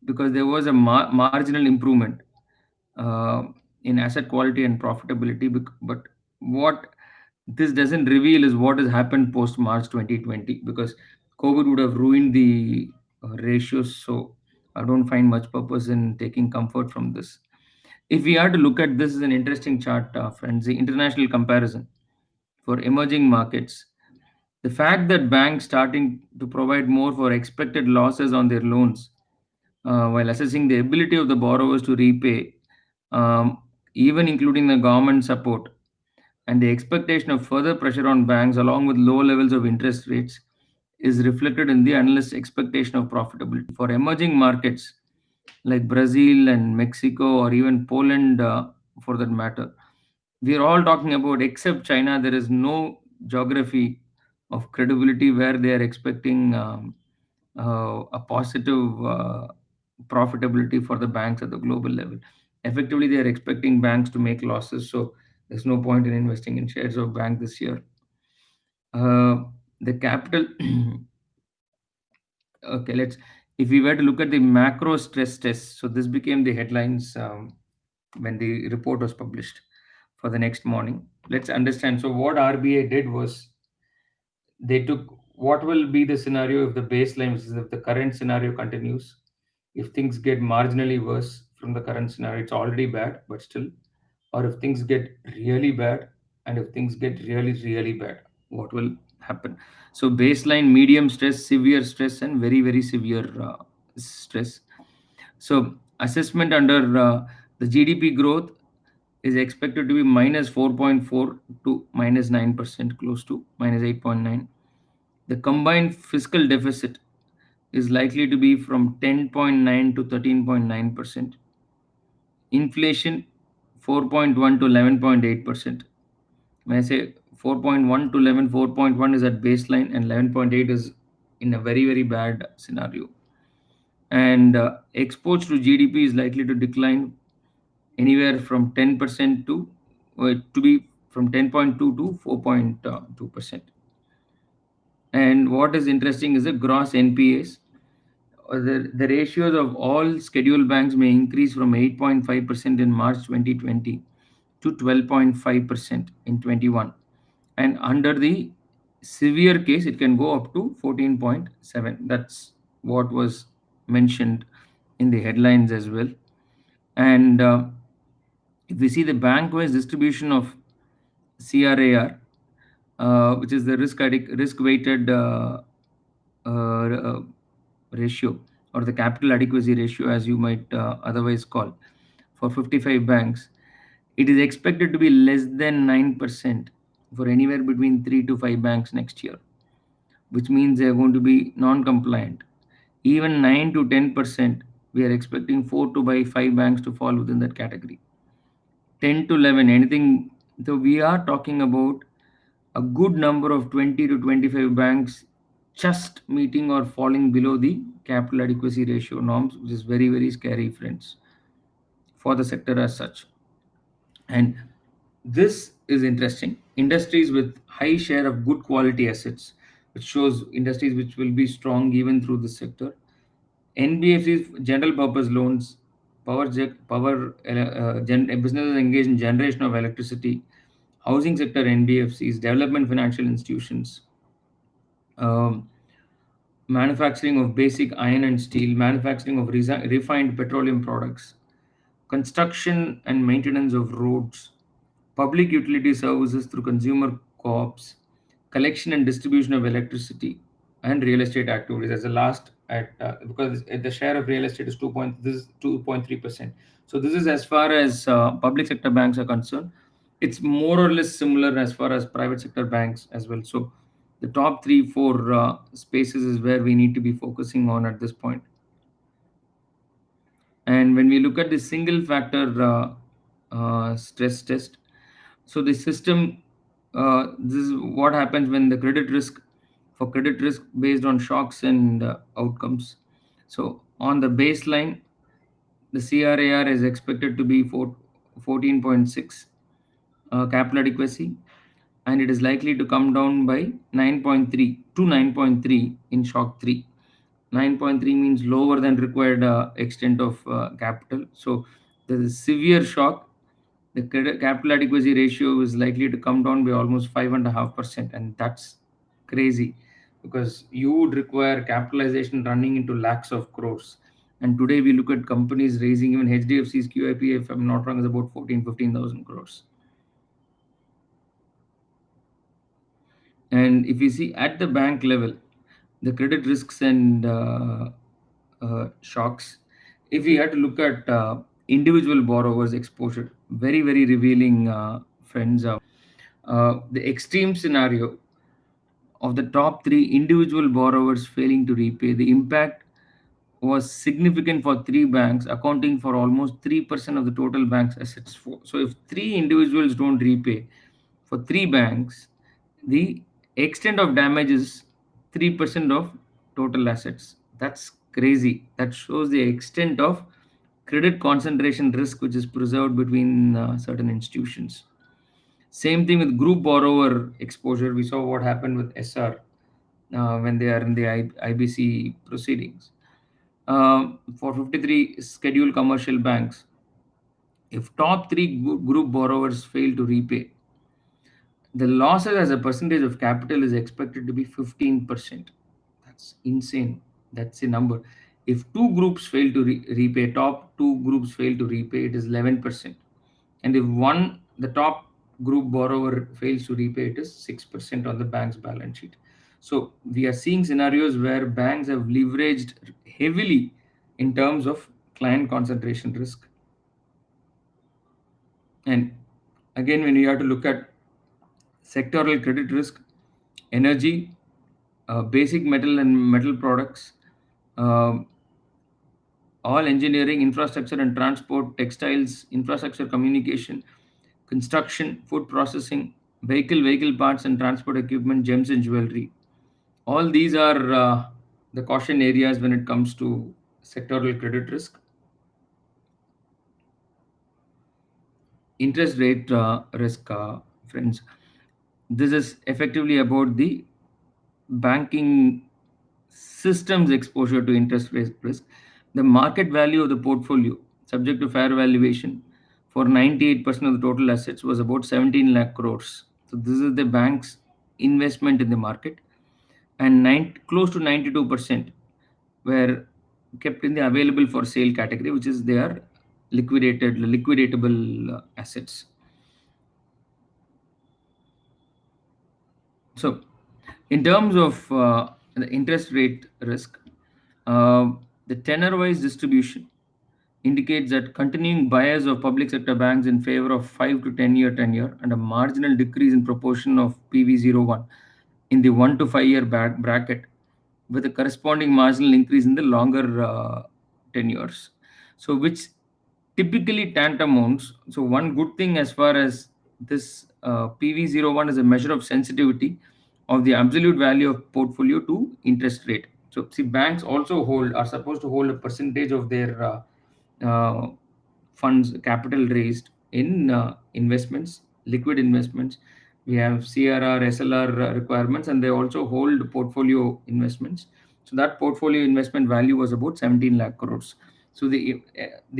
because there was a marginal improvement uh, in asset quality and profitability. But what this doesn't reveal is what has happened post March 2020, because COVID would have ruined the ratios. So I don't find much purpose in taking comfort from this. If we are to look at this, is an interesting chart, friends, the international comparison for emerging markets. The fact that banks starting to provide more for expected losses on their loans, while assessing the ability of the borrowers to repay, um, even including the government support, and the expectation of further pressure on banks along with low levels of interest rates, is reflected in the analyst's expectation of profitability. For emerging markets, like Brazil and Mexico, or even Poland, for that matter. We are all talking about, except China, there is no geography of credibility where they are expecting a positive profitability for the banks at the global level. Effectively, they are expecting banks to make losses, so there's no point in investing in shares of bank this year. The capital Okay, if we were to look at the macro stress test, so this became the headlines when the report was published for the next morning. Let's understand. So what RBI did was, they took what will be the scenario if the baseline, which is if the current scenario continues, if things get marginally worse from the current scenario, it's already bad, but still, or if things get really bad, and if things get really, really bad, what will happen? So, baseline, medium stress, severe stress, and very, very severe stress. So, assessment under the GDP growth is expected to be minus 4.4 to minus 9%, close to minus 8.9. The combined fiscal deficit is likely to be from 10.9 to 13.9%. Inflation 4.1 to 11.8%. When I say 4.1 to 11, 4.1 is at baseline and 11.8 is in a very, very bad scenario. And exports to GDP is likely to decline anywhere from 10% to be from 10.2 to 4.2%. And what is interesting is the gross NPAs. The ratios of all scheduled banks may increase from 8.5% in March 2020 to 12.5% in 21. And under the severe case, it can go up to 14.7. That's what was mentioned in the headlines as well. And if we see the bank-wise distribution of CRAR, which is the risk-weighted ratio, or the capital adequacy ratio, as you might otherwise call, for 55 banks, it is expected to be less than 9% for anywhere between 3 to 5 banks next year, which means they are going to be non-compliant. Even 9 to 10%, we are expecting 4 to by 5 banks to fall within that category. 10 to 11, anything. So we are talking about a good number of 20 to 25 banks just meeting or falling below the capital adequacy ratio norms, which is very, very scary, friends, for the sector as such. And this is interesting. Industries with high share of good quality assets, which shows industries which will be strong even through the sector. NBFCs, general purpose loans, businesses engaged in generation of electricity, housing sector NBFCs, development financial institutions, um, manufacturing of basic iron and steel, manufacturing of refined petroleum products, construction and maintenance of roads, public utility services through consumer co-ops, collection and distribution of electricity, and real estate activities. As the last, at because the share of real estate is 2.3%. So this is as far as public sector banks are concerned. It's more or less similar as far as private sector banks as well. So the top three, four spaces is where we need to be focusing on at this point. And when we look at the single factor stress test, so the system, this is what happens when the credit risk based on shocks and outcomes. So on the baseline, the CRAR is expected to be 14.6 capital adequacy, and it is likely to come down by 9.3 to 9.3 in shock 3. 9.3 means lower than required extent of capital. So the severe shock, the capital adequacy ratio is likely to come down by almost 5.5%, and that's crazy, because you would require capitalization running into lakhs of crores. And today we look at companies raising, even HDFC's QIP, if I'm not wrong, is about 15,000 crores. And if you see at the bank level, the credit risks and shocks, if we had to look at individual borrowers' exposure, very, very revealing, friends. The extreme scenario of the top three individual borrowers failing to repay, the impact was significant for three banks, accounting for almost 3% of the total bank's assets. So if three individuals don't repay for three banks, the extent of damage is 3% of total assets. That's crazy. That shows the extent of credit concentration risk which is preserved between certain institutions. Same thing with group borrower exposure. We saw what happened with SR when they are in the IBC proceedings. For 53 scheduled commercial banks, if top three group borrowers fail to repay, the losses as a percentage of capital is expected to be 15%. That's insane. That's the number. If two groups fail to repay, top two groups fail to repay, it is 11%. And if the top group borrower fails to repay, it is 6% on the bank's balance sheet. So we are seeing scenarios where banks have leveraged heavily in terms of client concentration risk. And again, when you have to look at sectoral credit risk, energy, basic metal and metal products, uh, all engineering, infrastructure and transport, textiles, infrastructure, communication, construction, food processing, vehicle parts and transport equipment, gems and jewelry. All these are the caution areas when it comes to sectoral credit risk. Interest rate risk, friends. This is effectively about the banking system's exposure to interest rate risk. The market value of the portfolio, subject to fair valuation, for 98% of the total assets was about 17 lakh crores. So this is the bank's investment in the market, and close to 92% were kept in the available for sale category, which is their liquidatable assets. So, in terms of the interest rate risk, uh, the tenor-wise distribution indicates that continuing bias of public sector banks in favor of 5 to 10-year tenure and a marginal decrease in proportion of PV01 in the 1 to 5-year bracket, with a corresponding marginal increase in the longer tenures. So, which typically tantamounts. So, one good thing as far as this PV01 is a measure of sensitivity of the absolute value of portfolio to interest rate. So, see, banks also are supposed to hold a percentage of their uh, funds, capital raised in investments, liquid investments. We have CRR, SLR requirements, and they also hold portfolio investments. So that portfolio investment value was about 17 lakh crores. So the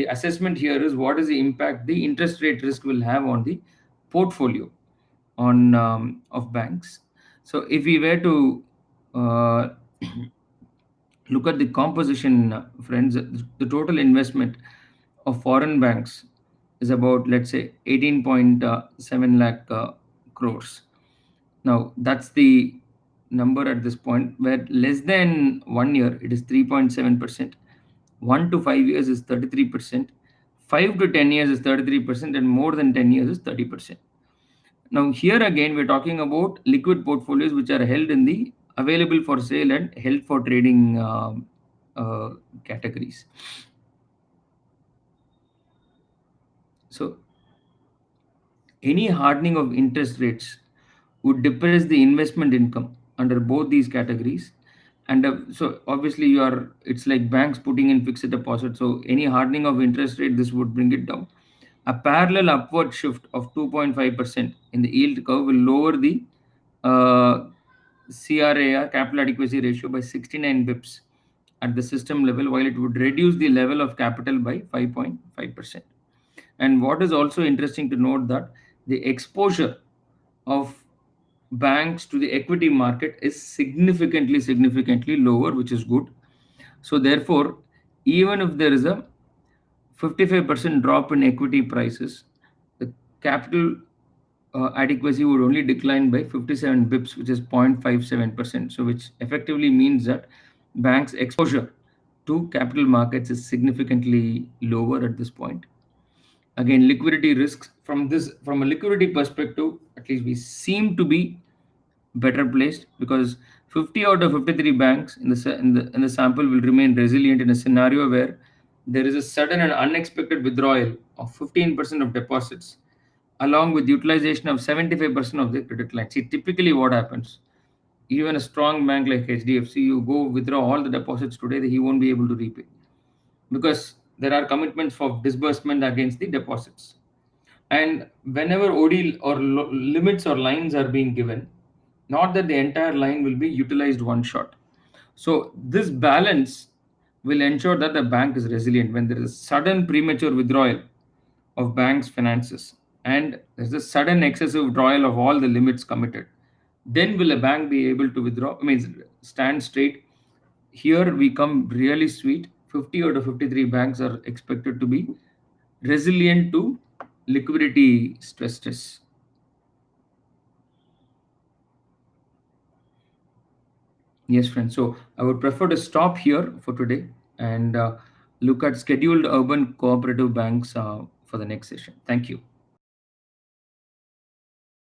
assessment here is what is the impact the interest rate risk will have on the portfolio on of banks. So if we were to uh, look at the composition, friends, the total investment of foreign banks is about, let's say, 18.7 lakh crores. Now, that's the number at this point, where less than 1 year, it is 3.7%. 1 to 5 years is 33%. 5 to 10 years is 33%, and more than 10 years is 30%. Now, here again, we're talking about liquid portfolios which are held in the available for sale and held for trading uh, categories. So, any hardening of interest rates would depress the investment income under both these categories. And so, obviously, it's like banks putting in fixed deposit. So, any hardening of interest rate, this would bring it down. A parallel upward shift of 2.5% in the yield curve will lower the uh, CRAR, capital adequacy ratio, by 69 bips at the system level, while it would reduce the level of capital by 5.5%. And what is also interesting to note that the exposure of banks to the equity market is significantly lower, which is good. So therefore, even if there is a 55% drop in equity prices, the capital adequacy would only decline by 57 bips, which is 0.57%. So, which effectively means that banks' exposure to capital markets is significantly lower at this point. Again, liquidity risks, from a liquidity perspective, at least we seem to be better placed, because 50 out of 53 banks in the sample will remain resilient in a scenario where there is a sudden and unexpected withdrawal of 15% of deposits, along with utilization of 75% of the credit line. See, typically what happens, even a strong bank like HDFC, you go withdraw all the deposits today, he won't be able to repay because there are commitments for disbursement against the deposits. And whenever OD or limits or lines are being given, not that the entire line will be utilized one shot. So this balance will ensure that the bank is resilient when there is a sudden premature withdrawal of bank's finances and there's a sudden excessive withdrawal of all the limits committed. Then will a bank be able to withdraw? I mean, stand straight. Here we come really sweet. 50 out of 53 banks are expected to be resilient to liquidity stress tests. Yes, friends. So I would prefer to stop here for today and look at scheduled urban cooperative banks for the next session. Thank you.